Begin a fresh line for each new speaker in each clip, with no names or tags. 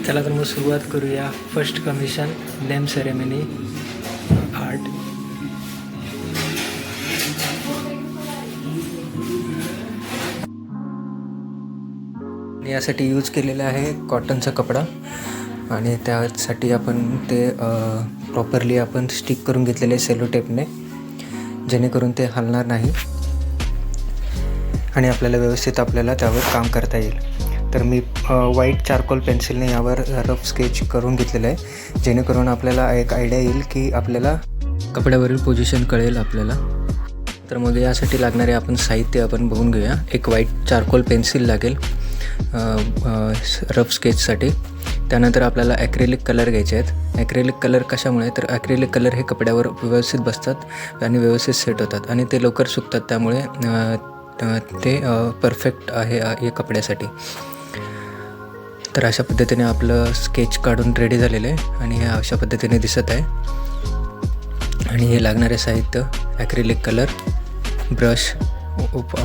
चला तर मग सुरुवात करूया. First commission name ceremony art. यासाठी यूज केलेला आहे कॉटनचा कपडा आणि त्यासाठी आपण ते प्रॉपरली आपण स्टिक करून घेतलेले सेलो टेपने, जेणेकरून ते हलणार नाही आणि आपल्याला व्यवस्थित त्यावर काम करता येईल. तर मी व्हाईट चारकोल पेन्सिलने यावर रफ स्केच करून घेतलेलं आहे, जेणेकरून आपल्याला एक आयडिया येईल की आपल्याला कपड्यावरील पोझिशन कळेल आपल्याला. तर मग यासाठी लागणारे आपण साहित्य आपण बघून घेऊया. एक व्हाईट चारकोल पेन्सिल लागेल रफ स्केचसाठी. त्यानंतर आपल्याला ॲक्रेलिक कलर घ्यायचे आहेत. ॲक्रेलिक कलर कशामुळे, तर ॲक्रेलिक कलर हे कपड्यावर व्यवस्थित बसतात आणि व्यवस्थित सेट होतात आणि ते लवकर सुकतात, त्यामुळे ते परफेक्ट आहे या कपड्यासाठी. तर अशा पद्धतीने आपलं स्केच काढून रेडी झालेलं आहे आणि हे अशा पद्धतीने दिसत आहे. आणि हे लागणारे साहित्य ॲक्रेलिक कलर, ब्रश,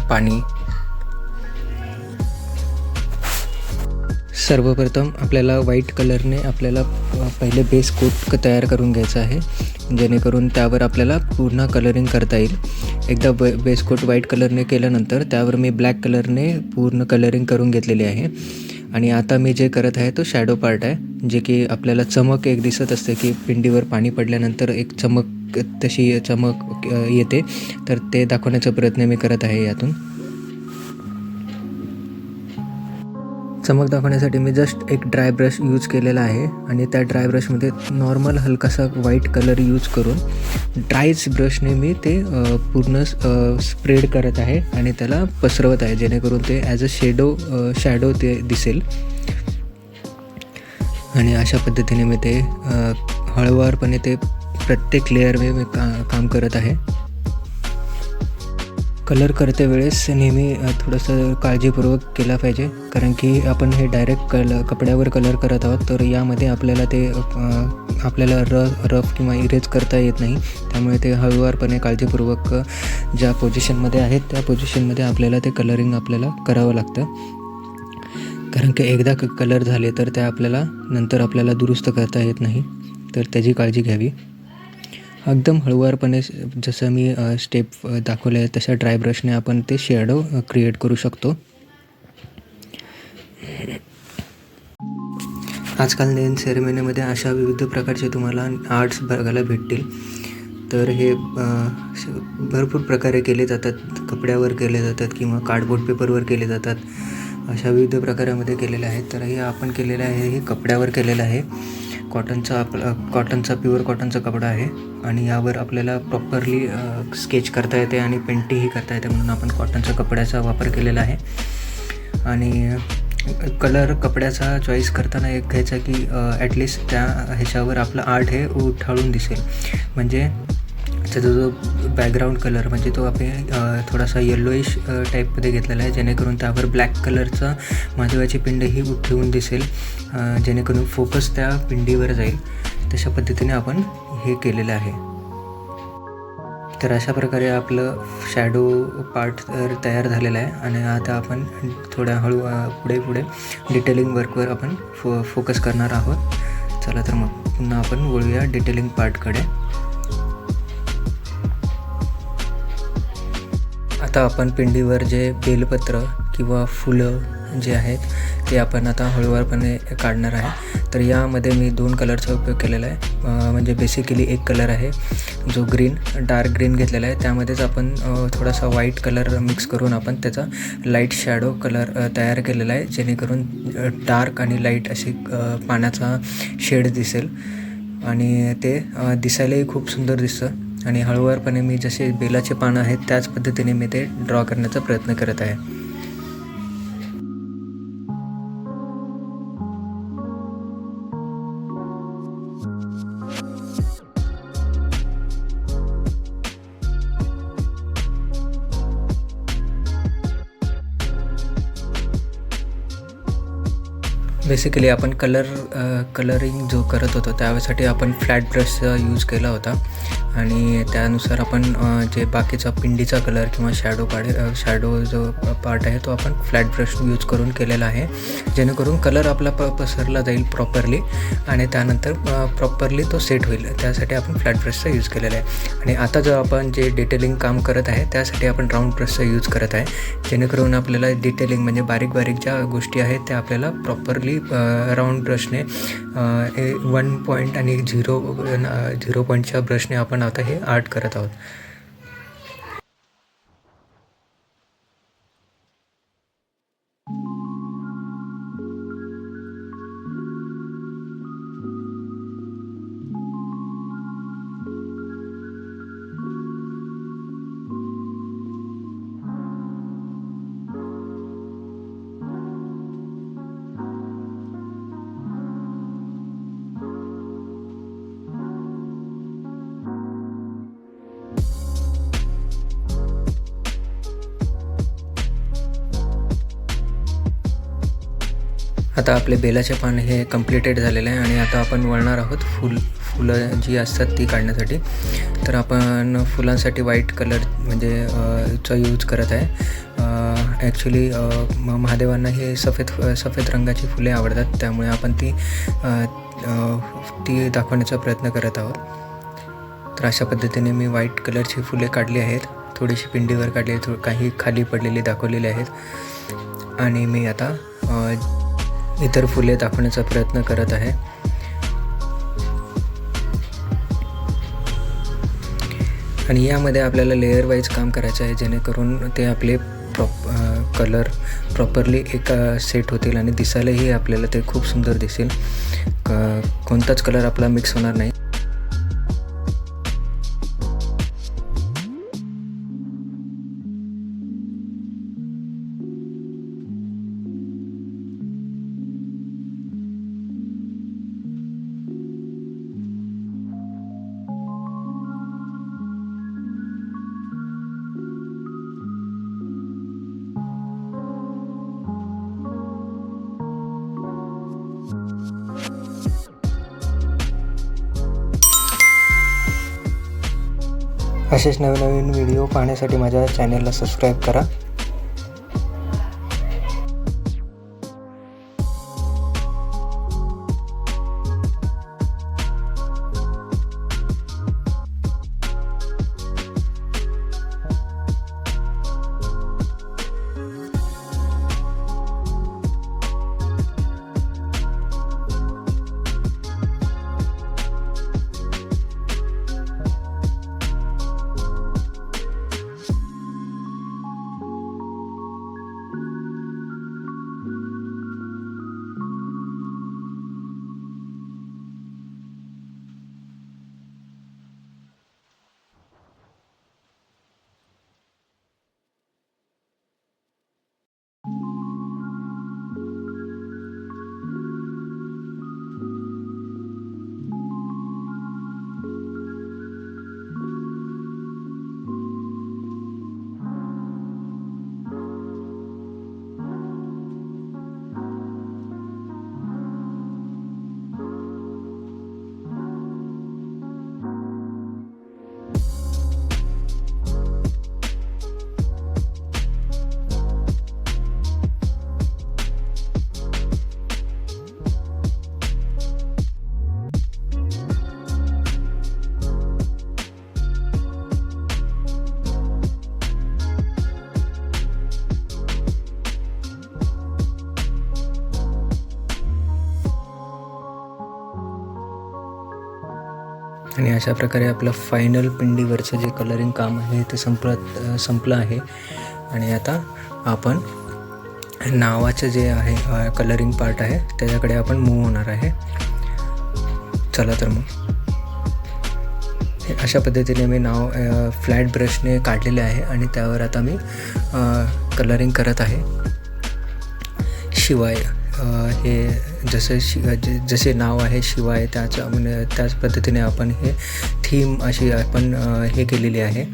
पाणी. सर्वप्रथम आपल्याला व्हाईट कलरने आपल्याला पहिले बेस कोट तयार करून घ्यायचा आहे, जेणेकरून त्यावर आपल्याला पूर्ण कलरिंग करता येईल. एकदा बेस कोट व्हाईट कलरने केल्यानंतर त्यावर मी ब्लॅक कलरने पूर्ण कलरिंग करून घेतलेली आहे. आणि आता मी जे करत आहे तो शॅडो पार्ट आहे, जे की आपल्याला चमक एक दिसत असते की पिंडीवर पाणी पडल्यानंतर एक तशी चमक येते, तर ते दाखवण्याचा प्रयत्न मी करत आहे. यातून चमक दाखवण्यासाठी मी जस्ट एक ड्राय ब्रश यूज केलेला आहे आणि त्या ड्राय ब्रशमध्ये नॉर्मल हलकासा व्हाईट कलर यूज करून ड्रायच ब्रशने मी ते पूर्ण स्प्रेड करत आहे आणि त्याला पसरवत आहे, जेणेकरून ते ॲज अ शॅडो ते दिसेल. आणि अशा पद्धतीने मी ते हळूवारपणे ते प्रत्येक लेअर मी काम करत आहे. कलर करते वेळेस नेहमी थोडंसं काळजीपूर्वक केला पाहिजे, कारण की आपण हे डायरेक्ट कपड्यावर कलर करत आहोत, तर यामध्ये आपल्याला ते आपल्याला रफ किंवा इरेज करता येत नाही. त्यामुळे ते हळूवारपणे काळजीपूर्वक ज्या पोझिशनमध्ये आहेत त्या पोझिशनमध्ये आपल्याला ते कलरिंग आपल्याला करावं लागतं. कारण की एकदा कलर झाले तर त्या आपल्याला नंतर आपल्याला दुरुस्त करता येत नाही, तर त्याची काळजी घ्यावी. एकदम हळूवारपणे जसं मी स्टेप दाखवले आहे तशा ड्राय ब्रशने आपण ते शॅडो क्रिएट करू शकतो. आजकाल नेल सेरेमनीमध्ये अशा विविध प्रकारचे तुम्हाला आर्ट्स बघायला भेटतील. तर हे भरपूर प्रकारे केले जातात. कपड्यावर केले जातात किंवा कार्डबोर्ड पेपरवर केले जातात. अशा विविध प्रकारामध्ये केलेले आहेत. तर हे आपण केलेलं आहे, हे कपड्यावर केलेलं आहे. कॉटनचा प्युअर कॉटनचा कपडा आहे आणि यावर आपल्याला प्रॉपरली स्केच करता येते आणि पेंटिंगही करता येते, म्हणून आपण कॉटनच्या कपड्याचा वापर केलेला आहे. आणि कलर कपड्याचा चॉईस करताना एक घ्यायचा की ॲटलिस्ट त्या ह्याच्यावर आपलं आर्ट हे उठाळून दिसेल. म्हणजे त्याचा जो बॅकग्राऊंड कलर म्हणजे तो आपण थोडासा येल्लोइश टाईपमध्ये घेतलेला आहे, जेणेकरून त्यावर ब्लॅक कलरचा महादेवाची पिंड ही उठवून दिसेल, जेणेकरून फोकस त्या पिंडीवर जाईल. तशा पद्धतीने आपण हे केलेलं आहे. तर अशा प्रकारे आपलं शॅडो पार्ट तयार झालेला आहे. आणि आता आपण थोड्या पुढे डिटेलिंग वर्कवर आपण फोकस करणार आहोत. चला तर मग पुन्हा आपण वळूया डिटेलिंग पार्टकडे. आता आपण पिंडीवर जे बेलपत्र किंवा फुलं जे आहेत ते आपण आता हळूवारपणे काढणार आहे. तर यामध्ये मी 2 कलरचा उपयोग केलेला आहे. म्हणजे बेसिकली एक कलर आहे जो डार्क ग्रीन घेतलेला आहे. त्यामध्येच आपण थोडासा व्हाईट कलर मिक्स करून आपण त्याचा लाईट शॅडो कलर तयार केलेला आहे, जेणेकरून डार्क आणि लाईट अशी पाण्याचा शेड दिसेल आणि ते दिसायलाही खूप सुंदर दिसतं. आणि हळूवारपणे मी जसे बेलाचे पानं आहेत त्याच पद्धतीने मी ते ड्रॉ करण्याचा प्रयत्न करत आहे. बेसिकली आपण कलरिंग जो करत होतो त्यासाठी आपण फ्लॅट ब्रशचा यूज केला होता आणि त्यानुसार आपण जे बाकीचा पिंडीचा कलर किंवा शॅडो जो पार्ट आहे तो आपण फ्लॅट ब्रश यूज करून केलेला आहे, जेणेकरून कलर आपला पसरला जाईल प्रॉपरली आणि त्यानंतर प्रॉपरली तो सेट होईल. त्यासाठी आपण फ्लॅट ब्रशचा यूज केलेला आहे. आणि आता जो आपण जे डिटेलिंग काम करत आहे त्यासाठी आपण राऊंड ब्रशचा यूज करत आहे, जेणेकरून आपल्याला डिटेलिंग म्हणजे बारीक ज्या गोष्टी आहेत त्या आपल्याला प्रॉपरली राऊंड ब्रशने 1 पॉईंट आणि 0 पॉईंटच्या ब्रशने आपण आता हे आर्ट करत आहोत. आता आपले बेलाचे पान हे कंप्लीटेड झालेले आहे आणि आता आपण वळणार आहोत फुलं जी असतात ती काढण्यासाठी. तर आपण फुलांसाठी व्हाईट कलर म्हणजे चा यूज करत आहे. ॲक्च्युली महादेवांना हे सफेद रंगाची फुले आवडतात, त्यामुळे आपण ती दाखवण्याचा प्रयत्न करत आहोत. तर अशा पद्धतीने मी व्हाईट कलरची फुले काढली आहेत, थोडीशी पिंडीवर काढली आहे, काही खाली पडलेली दाखवलेली आहेत आणि मी आता इतर फुले दाखवण्याचा प्रयत्न करत आहे. आणि यामध्ये आपल्याला लेअर वाईज काम करायचं आहे, जेणेकरून ते आपले कलर प्रॉपरली सेट होतील आणि दिसायलाही आपल्याला ते खूप सुंदर दिसेल. कोणताच कलर आपला मिक्स होणार नाही. असेच नवीन व्हिडिओ पाहण्यासाठी माझ्या चॅनलला सबस्क्राईब करा. आणि अशा प्रकारे आपलं फायनल पिंडीवरचं जे कलरिंग काम आहे ते संपलं आहे. आणि आता आपण नावाचं जे आहे कलरिंग पार्ट आहे त्याच्याकडे आपण मूव्ह होणार आहे. चला तर मग अशा पद्धतीने मी नाव फ्लॅट ब्रशने काढलेले आहे आणि त्यावर आता मी कलरिंग करत आहे. शिवाय हे जसे नाव आहे शिवाय त्याच पद्धतीने आपण हे थीम अशी आपण हे केलेली आहे.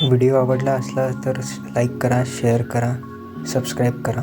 व्हिडिओ आवडला असला तर लाईक करा, शेअर करा, सबस्क्राईब करा.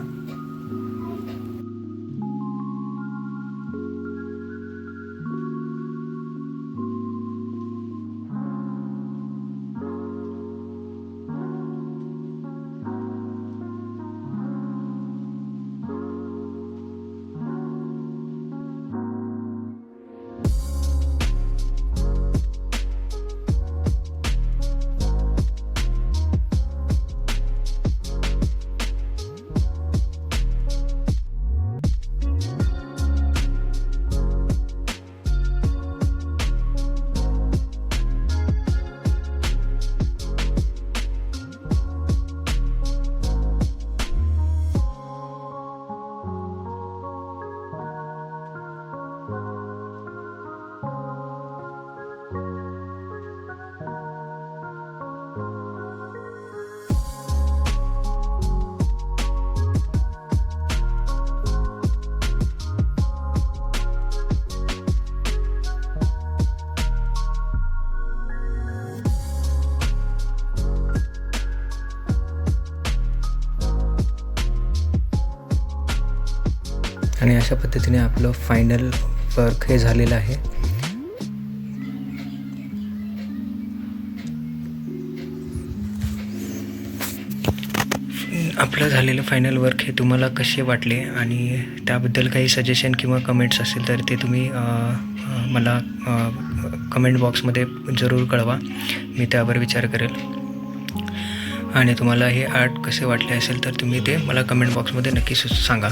आणि अशा पद्धतीने आपलं फायनल वर्क हे झालेलं आहे. आपलं झालेलं फायनल वर्क हे तुम्हाला कसे वाटले आणि त्याबद्दल काही सजेशन किंवा कमेंट्स असेल तर ते तुम्ही मला कमेंट बॉक्समध्ये जरूर कळवा. मी त्यावर विचार करेल. आणि तुम्हाला हे आर्ट कसे वाटले असेल तर तुम्ही ते मला कमेंट बॉक्समध्ये नक्की सांगा.